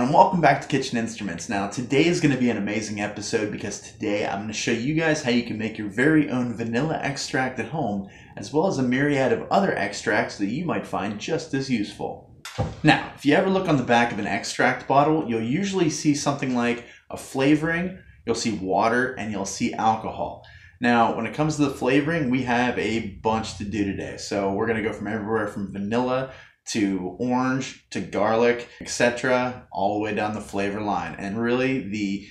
everyone, and welcome back to Kitchen Instruments. Now, today is going to be an amazing episode because today I'm going to show you guys how you can make your very own vanilla extract at home, as well as a myriad of other extracts that you might find just as useful. Now, if you ever look on the back of an extract bottle, you'll usually see something like a flavoring, you'll see water, and you'll see alcohol. Now, when it comes to the flavoring, we have a bunch to do today. So we're going to go from everywhere from vanilla to orange to garlic, etc., all the way down the flavor line. And really, the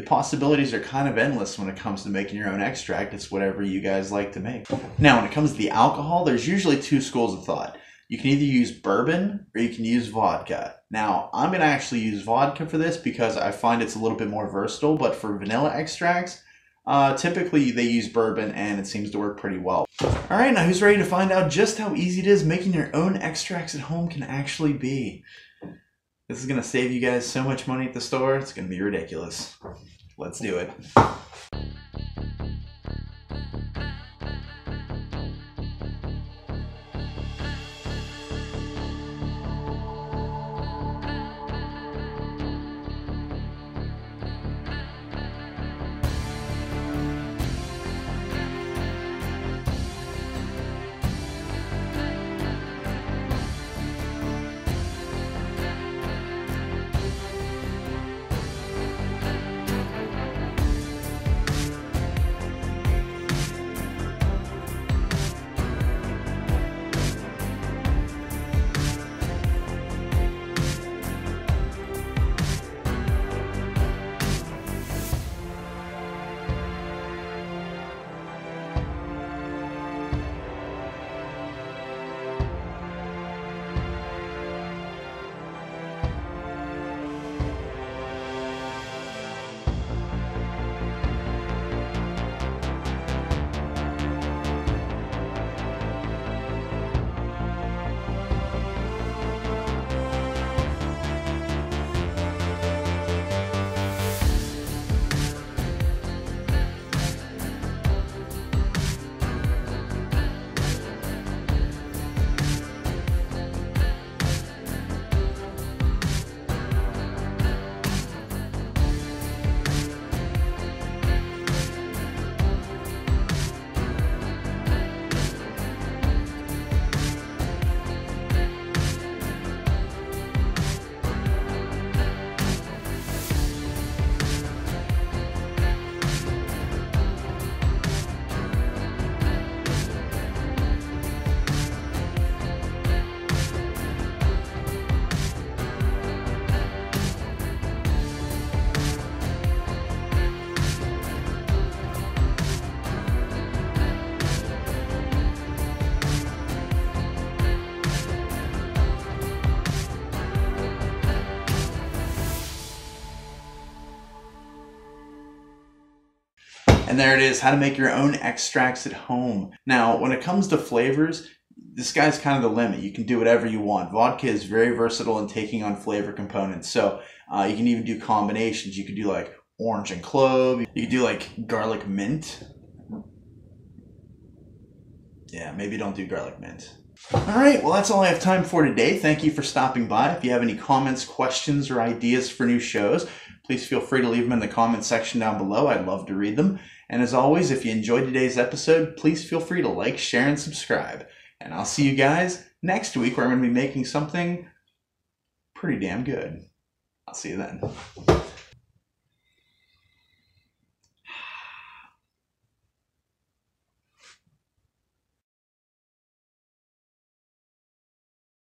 possibilities are kind of endless when it comes to making your own extract. It's whatever you guys like to make. Now, when it comes to the alcohol, there's usually two schools of thought. You can either use bourbon or you can use vodka. Now, I'm going to actually use vodka for this because I find it's a little bit more versatile, but for vanilla extracts, typically they use bourbon and it seems to work pretty well. Alright, now who's ready to find out just how easy it is making your own extracts at home can actually be? This is going to save you guys so much money at the store, it's going to be ridiculous. Let's do it. And there it is, how to make your own extracts at home. Now, when it comes to flavors, the sky's kind of the limit. You can do whatever you want. Vodka is very versatile in taking on flavor components. So you can even do combinations. You could do like orange and clove. You could do like garlic mint. Yeah, maybe don't do garlic mint. Alright, well that's all I have time for today. Thank you for stopping by. If you have any comments, questions, or ideas for new shows, please feel free to leave them in the comment section down below. I'd love to read them. And as always, if you enjoyed today's episode, please feel free to like, share, and subscribe. And I'll see you guys next week where I'm going to be making something pretty damn good. I'll see you then.